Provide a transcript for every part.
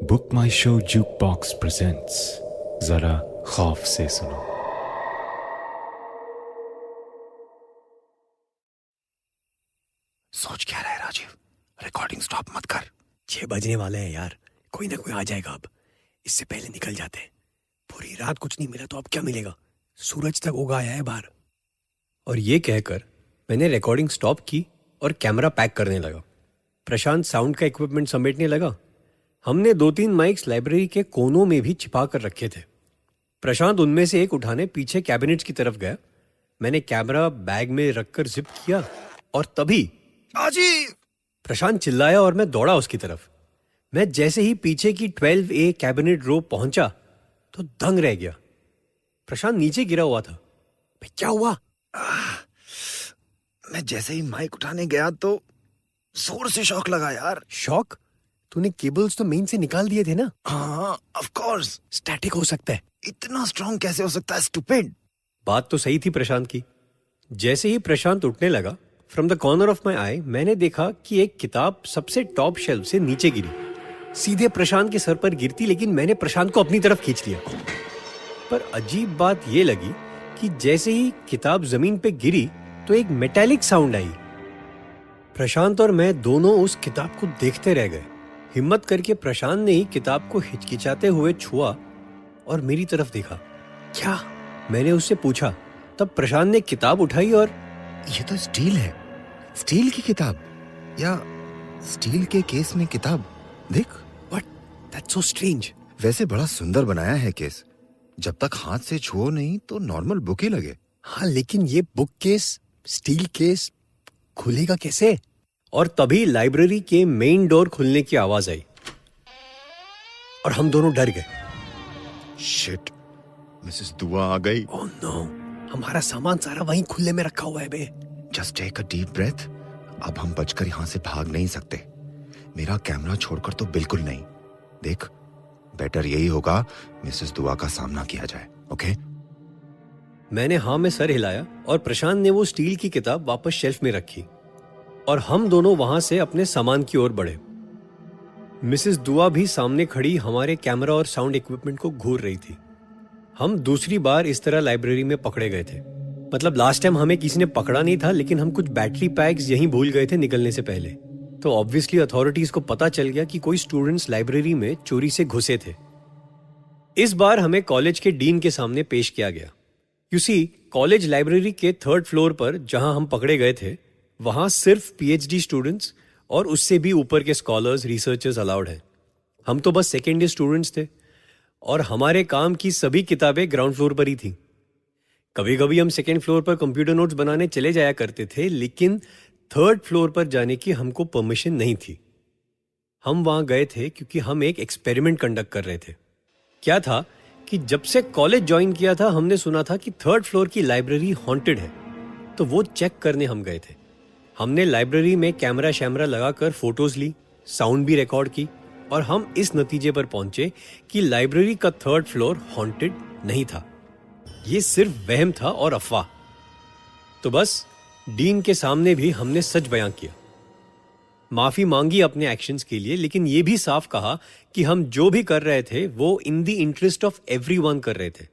Book माई show जुक box presents. जरा खौफ से सुनो। सोच क्या रहा है राजीव? रिकॉर्डिंग स्टॉप मत कर। 6 बजने वाले हैं यार, कोई ना कोई आ जाएगा। अब इससे पहले निकल जाते हैं। पूरी रात कुछ नहीं मिला तो अब क्या मिलेगा? सूरज तक उगा आया है बाहर। और ये कहकर मैंने रिकॉर्डिंग स्टॉप की और कैमरा पैक करने लगा। प्रशांत साउंड का इक्विपमेंट समेटने लगा। हमने 2-3 माइक्स लाइब्रेरी के कोनों में भी छिपा कर रखे थे। प्रशांत उनमें से एक उठाने पीछे कैबिनेट्स की तरफ गया। मैंने कैमरा बैग में रखकर जिप किया और तभी राजीव! प्रशांत चिल्लाया और मैं दौड़ा उसकी तरफ। मैं जैसे ही पीछे की 12A कैबिनेट रो पहुंचा तो दंग रह गया। प्रशांत नीचे गिरा हुआ था। भाई क्या हुआ? मैं जैसे ही माइक उठाने गया तो जोर से शॉक लगा यार। शॉक? तूने केबल्स तो मेन से निकाल दिए थे ना? हाँ, ऑफ कोर्स। स्टैटिक हो सकता है। इतना स्ट्रॉन्ग कैसे हो सकता है? स्टूपिड। बात तो सही थी प्रशांत की। जैसे ही प्रशांत उठने लगा, from the corner of my eye मैंने देखा कि एक किताब सबसे टॉप शेल्फ से नीचे गिरी, सीधे प्रशांत के सर पर गिरती। लेकिन मैंने प्रशांत को अपनी तरफ खींच लिया। पर अजीब बात यह लगी कि जैसे ही किताब जमीन पे गिरी तो एक मेटालिक साउंड आई। प्रशांत और मैं दोनों उस किताब को देखते रह गए। हिम्मत करके प्रशांत ने ही किताब को हिचकिचाते हुए छुआ और मेरी तरफ देखा। क्या? मैंने उससे पूछा। तब प्रशांत ने किताब उठाई और ये तो स्टील है। स्टील की किताब या स्टील के केस में किताब। देख। व्हाट? That's so strange. वैसे बड़ा सुंदर बनाया है केस। जब तक हाथ से छुओ नहीं तो नॉर्मल बुक ही लगे। हाँ, लेकिन ये बुक केस, स्टील केस खुलेगा कैसे? और तभी लाइब्रेरी के मेन डोर खुलने की आवाज आई और हम दोनों डर गए। शिट, मिसेस दुआ आ गई। ओह नो, हमारा सामान सारा वहीं खुले में रखा हुआ है बे। Just take a deep breath. अब हम बचकर यहाँ से भाग नहीं सकते। मेरा कैमरा छोड़कर तो बिल्कुल नहीं। देख, बेटर यही होगा मिसेस दुआ का सामना किया जाए। ओके? मैंने हाँ में सर हिलाया और प्रशांत ने वो स्टील की किताब वापस शेल्फ में रखी और हम दोनों वहां से अपने सामान की ओर बढ़े। मिसेस दुआ भी सामने खड़ी हमारे कैमरा और साउंड इक्विपमेंट को घूर रही थी। हम दूसरी बार इस तरह लाइब्रेरी में पकड़े गए थे। मतलब लास्ट टाइम हमें किसी ने पकड़ा नहीं था, लेकिन हम कुछ बैटरी पैक्स यहीं भूल गए थे निकलने से पहले। तो ऑब्वियसली अथॉरिटीज को पता चल गया कि कोई स्टूडेंट्स लाइब्रेरी में चोरी से घुसे थे। इस बार हमें कॉलेज के डीन के सामने पेश किया गया। यू सी, कॉलेज लाइब्रेरी के 3rd फ्लोर पर जहां हम पकड़े गए थे, वहां सिर्फ PhD स्टूडेंट्स और उससे भी ऊपर के स्कॉलर्स, रिसर्चर्स अलाउड हैं। हम तो बस सेकेंड ईयर स्टूडेंट्स थे और हमारे काम की सभी किताबें ग्राउंड फ्लोर पर ही थी। कभी कभी हम 2nd फ्लोर पर कंप्यूटर नोट्स बनाने चले जाया करते थे, लेकिन 3rd फ्लोर पर जाने की हमको परमिशन नहीं थी। हम वहां गए थे क्योंकि हम एक एक्सपेरिमेंट कंडक्ट कर रहे थे। क्या था कि जब से कॉलेज ज्वाइन किया था हमने सुना था कि 3rd फ्लोर की लाइब्रेरी हॉन्टेड है, तो वो चेक करने हम गए थे। हमने लाइब्रेरी में कैमरा शैमरा लगाकर फोटोज ली, साउंड भी रिकॉर्ड की और हम इस नतीजे पर पहुंचे कि लाइब्रेरी का 3rd फ्लोर हॉन्टेड नहीं था। ये सिर्फ वहम था और अफवाह। तो बस डीन के सामने भी हमने सच बयां किया, माफी मांगी अपने एक्शंस के लिए, लेकिन यह भी साफ कहा कि हम जो भी कर रहे थे वो in the interest of everyone कर रहे थे।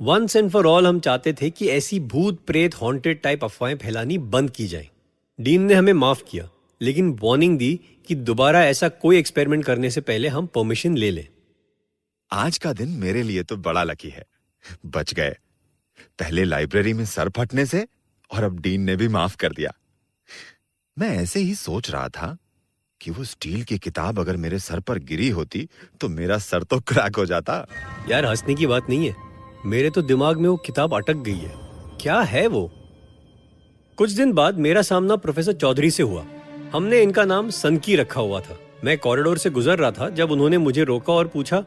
वंस एंड फॉर ऑल हम चाहते थे कि ऐसी भूत प्रेत हॉन्टेड टाइप अफवाहें फैलानी बंद की जाए। डीन ने हमें माफ किया, लेकिन वार्निंग दी कि दोबारा ऐसा कोई एक्सपेरिमेंट करने से पहले हम परमिशन ले लें। आज का दिन मेरे लिए तो बड़ा लकी है। बच गए, पहले लाइब्रेरी में सर फटने से, और अब डीन ने भी माफ कर दिया। मैं ऐसे ही सोच रहा था कि वो स्टील की किताब अगर मेरे सर पर गिरी होती तो मेरा सर तो क्रैक हो जाता। यार हंसने की बात नहीं है, मेरे तो दिमाग में वो किताब अटक गई है। क्या है वो? कुछ दिन बाद मेरा सामना प्रोफेसर चौधरी से हुआ। हमने इनका नाम सनकी रखा हुआ था। मैं कॉरिडोर से गुजर रहा था जब उन्होंने मुझे रोका और पूछा,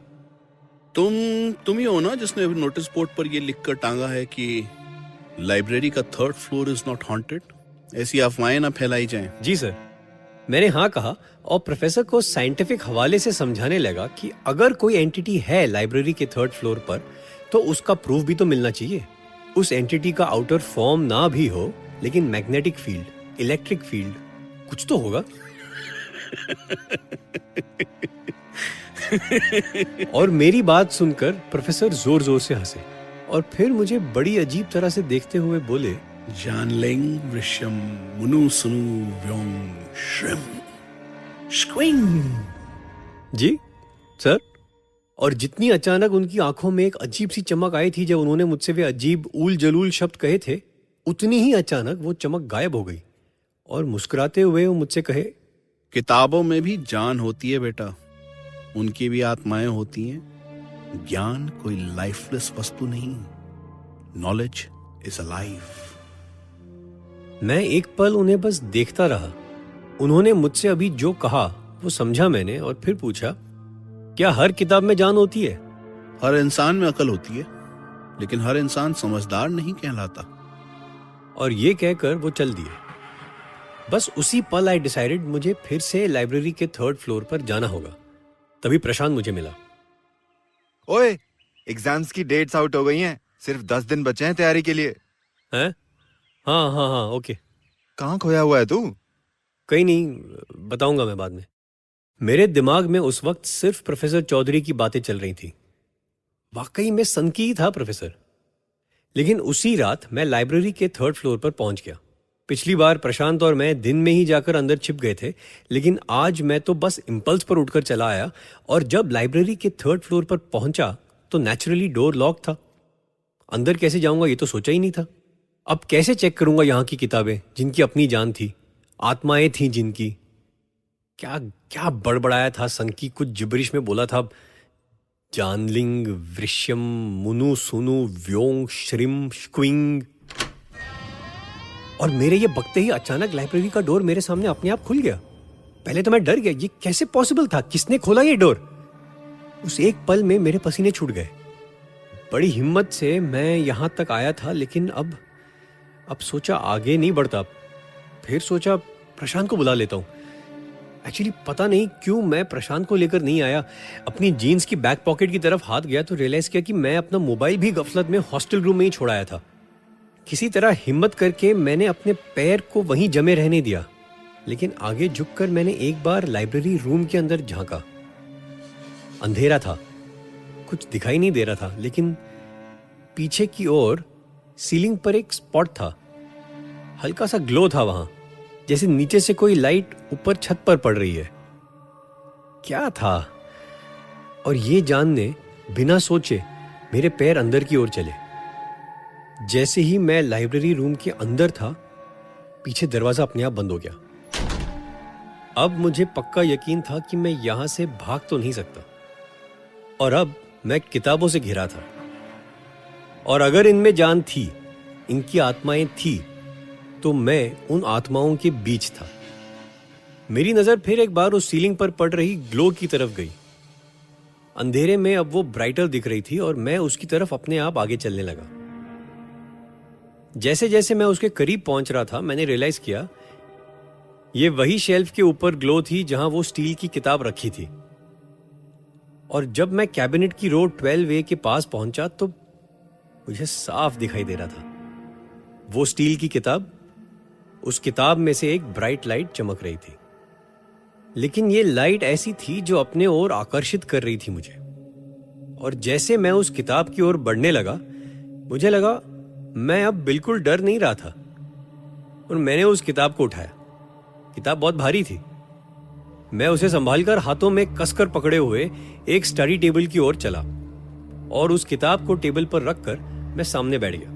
तुम ही हो ना जिसने नोटिस बोर्ड पर ये लिखकर टांगा है कि लाइब्रेरी का 3rd floor is not haunted? ऐसी अफवाहें ना फैलाई जाएं। जी सर। मैंने हाँ कहा और प्रोफेसर को साइंटिफिक हवाले से समझाने लगा कि अगर कोई एंटिटी है लाइब्रेरी के 3rd फ्लोर पर तो उसका प्रूफ भी तो मिलना चाहिए। उस एंटिटी का आउटर फॉर्म ना भी हो, लेकिन मैग्नेटिक फील्ड, इलेक्ट्रिक फील्ड कुछ तो होगा। और मेरी बात सुनकर प्रोफेसर जोर जोर से हंसे और फिर मुझे बड़ी अजीब तरह से देखते हुए बोले, जानलिंग वृश्यम मुनु सुनु व्योंग श्रिम स्क्विंग। जी सर। और जितनी अचानक उनकी आंखों में एक अजीब सी चमक आई थी जब उन्होंने मुझसे वे अजीब ऊल जलूल शब्द कहे थे, उतनी ही अचानक वो चमक गायब हो गई और मुस्कुराते हुए वो मुझसे कहे, किताबों में भी जान होती है बेटा, उनकी भी आत्माएं होती हैं। ज्ञान कोई लाइफलेस वस्तु नहीं, नॉलेज इज अलाइव। मैं एक पल उन्हें बस देखता रहा। उन्होंने मुझसे अभी जो कहा वो समझा मैंने और फिर पूछा, क्या हर किताब में जान होती है? हर इंसान में अकल होती है, लेकिन हर इंसान समझदार नहीं कहलाता। और ये कहकर वो चल दिए। बस उसी पल आई डिसाइडेड मुझे फिर से लाइब्रेरी के 3rd फ्लोर पर जाना होगा। तभी प्रशांत मुझे मिला। ओए, एग्जाम्स की डेट्स आउट हो गई हैं, सिर्फ 10 दिन बचे हैं तैयारी के लिए। हैं? हाँ, ओके। कहाँ खोया हुआ है तू? कहीं नहीं, बताऊंगा मैं बाद में। मेरे दिमाग में उस वक्त सिर्फ प्रोफेसर चौधरी की बातें चल रही थी। वाकई में सनकी था प्रोफेसर। लेकिन उसी रात मैं लाइब्रेरी के 3rd फ्लोर पर पहुंच गया। पिछली बार प्रशांत और मैं दिन में ही जाकर अंदर छिप गए थे, लेकिन आज मैं तो बस इंपल्स पर उठकर चला आया और जब लाइब्रेरी के 3rd फ्लोर पर पहुंचा तो नेचुरली डोर लॉक था। अंदर कैसे जाऊंगा ये तो सोचा ही नहीं था। अब कैसे चेक करूंगा यहाँ की किताबें जिनकी अपनी जान थी, आत्माएं थी जिनकी। क्या क्या बड़बड़ाया था संकी, कुछ जिब्रिश में बोला था, जानलिंग वृश्यम मुनु सुनु व्योंग श्रिम स्क्विंग। और मेरे ये बकते ही अचानक लाइब्रेरी का डोर मेरे सामने अपने आप खुल गया। पहले तो मैं डर गया, ये कैसे पॉसिबल था, किसने खोला ये डोर? उस एक पल में मेरे पसीने छूट गए। बड़ी हिम्मत से मैं यहां तक आया था, लेकिन अब सोचा आगे नहीं बढ़ता। फिर सोचा प्रशांत को बुला लेता हूं। एक्चुअली पता नहीं क्यों मैं प्रशांत को लेकर नहीं आया। अपनी जीन्स की बैक पॉकेट की तरफ हाथ गया तो रियलाइज किया कि मैं अपना मोबाइल भी गफलत में हॉस्टल रूम में ही छोड़ आया था। किसी तरह हिम्मत करके मैंने अपने पैर को वहीं जमे रहने दिया, लेकिन आगे झुककर मैंने एक बार लाइब्रेरी रूम के अंदर झांका। अंधेरा था, कुछ दिखाई नहीं दे रहा था, लेकिन पीछे की ओर सीलिंग पर एक स्पॉट था। हल्का सा ग्लो था वहां, जैसे नीचे से कोई लाइट ऊपर छत पर पड़ रही है। क्या था? और ये जानने बिना सोचे मेरे पैर अंदर की ओर चले। जैसे ही मैं लाइब्रेरी रूम के अंदर था, पीछे दरवाजा अपने आप बंद हो गया। अब मुझे पक्का यकीन था कि मैं यहां से भाग तो नहीं सकता, और अब मैं किताबों से घिरा था। और अगर इनमें जान थी, इनकी आत्माएं थी, तो मैं उन आत्माओं के बीच था। मेरी नजर फिर एक बार उस सीलिंग पर पड़ रही ग्लो की तरफ गई। अंधेरे में अब वो ब्राइटर दिख रही थी और मैं उसकी तरफ अपने आप आगे चलने लगा। जैसे जैसे मैं उसके करीब पहुंच रहा था, मैंने रियलाइज किया ये वही शेल्फ के ऊपर ग्लो थी जहां वो स्टील की किताब रखी थी। और जब मैं कैबिनेट की रोड 12A के पास पहुंचा तो मुझे साफ दिखाई दे रहा था वो स्टील की किताब। उस किताब में से एक ब्राइट लाइट चमक रही थी, लेकिन ये लाइट ऐसी थी जो अपने ओर आकर्षित कर रही थी मुझे। और जैसे मैं उस किताब की ओर बढ़ने लगा, मुझे लगा मैं अब बिल्कुल डर नहीं रहा था, और मैंने उस किताब को उठाया। किताब बहुत भारी थी। मैं उसे संभालकर हाथों में कसकर पकड़े हुए एक स्टडी टेबल की ओर चला और उस किताब को टेबल पर रखकर मैं सामने बैठ गया।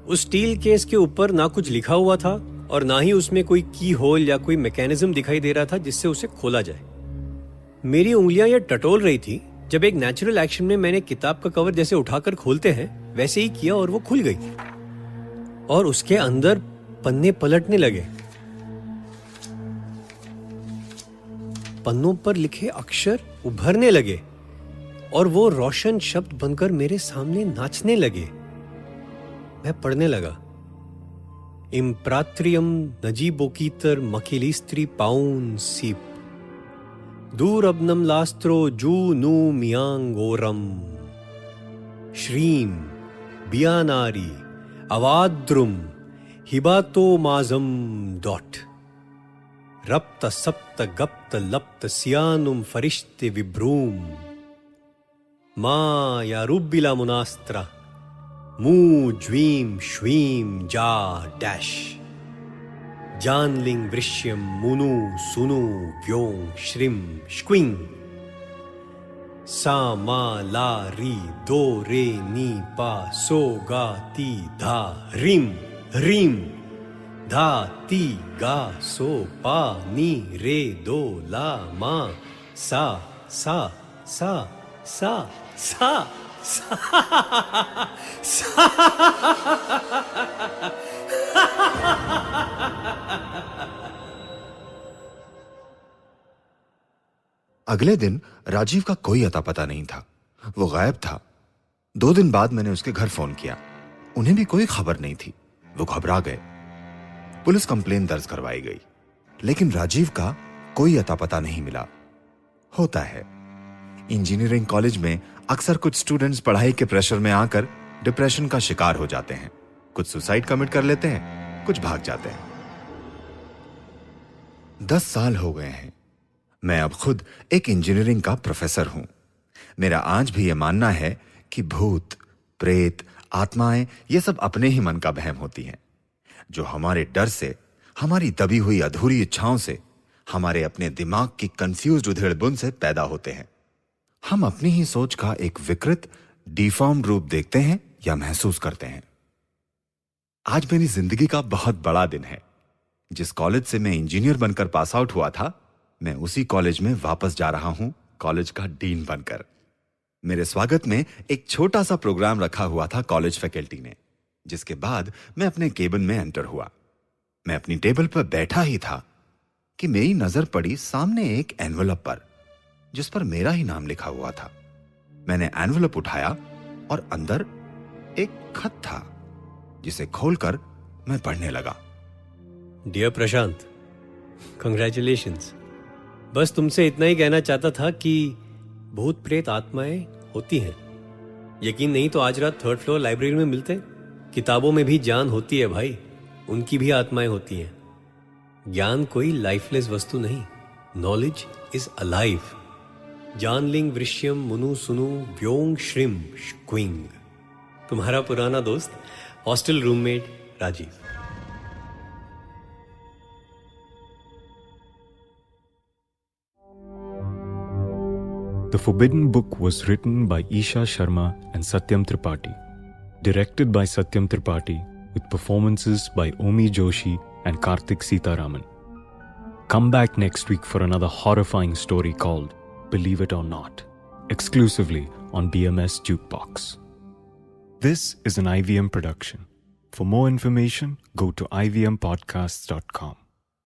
उस स्टील केस के ऊपर ना कुछ लिखा हुआ था और ना ही उसमें कोई की होल या कोई मैकेनिज्म दिखाई दे रहा था जिससे उसे खोला जाए। मेरी उंगलियां ये टटोल रही थी जब एक नेचुरल एक्शन में मैंने किताब का कवर जैसे उठाकर खोलते हैं वैसे ही किया और वो खुल गई और उसके अंदर पन्ने पलटने लगे। पन्नों पर लिखे अक्षर उभरने लगे और वो रोशन शब्द बनकर मेरे सामने नाचने लगे। मैं पढ़ने लगा, इम्प्रात्रियम नजीबोकीतर मकिलिस्त्री पाउन सीप दूरबनम लास्त्रो जू नू मियांगोरम श्रीम बियानारी अवाद्रुम हिबातो माजम डॉट। रप्त सप्त गप्त लप्त सियानुम फरिश्ते विभ्रूम मा या रुब्बिला मुनास्त्रा मू ज्वीम श्वीम जा डैश जानलिंग वृश्यम मुनु सुनु व्यों श्रिम श्क्विंग सा मा ला री दो रे नी पा सो गा ती धा रिम रीम धा ती गा सो पा नी रे दो ला मा सा सा सा सा सा सा अगले दिन राजीव का कोई अता पता नहीं था। वो गायब था। 2 दिन बाद मैंने उसके घर फोन किया। उन्हें भी कोई खबर नहीं थी। वो घबरा गए। पुलिस कंप्लेन दर्ज करवाई गई, लेकिन राजीव का कोई अता पता नहीं मिला। होता है, इंजीनियरिंग कॉलेज में अक्सर कुछ स्टूडेंट्स पढ़ाई के प्रेशर में आकर डिप्रेशन का शिकार हो जाते हैं। कुछ सुसाइड कमिट कर लेते हैं, कुछ भाग जाते हैं। 10 साल हो गए हैं। मैं अब खुद एक इंजीनियरिंग का प्रोफेसर हूं। मेरा आज भी यह मानना है कि भूत, प्रेत, आत्माएं ये सब अपने ही मन का वहम होती हैं, जो हमारे डर से, हमारी दबी हुई अधूरी इच्छाओं से, हमारे अपने दिमाग की कंफ्यूज्ड उधेड़बुन से पैदा होते हैं। हम अपनी ही सोच का एक विकृत, डिफॉर्म्ड रूप देखते हैं या महसूस करते हैं। आज मेरी जिंदगी का बहुत बड़ा दिन है। जिस कॉलेज से मैं इंजीनियर बनकर पास आउट हुआ था, मैं उसी कॉलेज में वापस जा रहा हूं, कॉलेज का डीन बनकर। मेरे स्वागत में एक छोटा सा प्रोग्राम रखा हुआ था कॉलेज फैकल्टी ने, जिसके बाद मैं अपने केबिन में एंटर हुआ। मैं अपनी टेबल पर बैठा ही था कि मेरी नजर पड़ी सामने एक एनवलप पर, जिस पर मेरा ही नाम लिखा हुआ था। मैंने एनवलप उठाया और अंदर एक खत था, जिसे खोलकर मैं पढ़ने लगा। डियर प्रशांत, कंग्रेचुलेशंस। बस तुमसे इतना ही कहना चाहता था कि भूत प्रेत आत्माएं होती हैं। यकीन नहीं तो आज रात 3rd फ्लोर लाइब्रेरी में मिलते। किताबों में भी जान होती है भाई, उनकी भी आत्माएं होती हैं। ज्ञान कोई लाइफलेस वस्तु नहीं, नॉलेज इज अलाइव। जानलिंग वृश्यम मुनु सुनु व्योंग श्रिम श्क्विंग। तुम्हारा पुराना दोस्त, hostel roommate Rajiv. The Forbidden Book was written by Isha Sharma and Satyam Tripathi, directed by Satyam Tripathi, with performances by Omi Joshi and Karthik Sitaraman. Come back next week for another horrifying story called Believe It or Not, exclusively on BMS Jukebox. This is an IVM production. For more information, go to ivmpodcasts.com.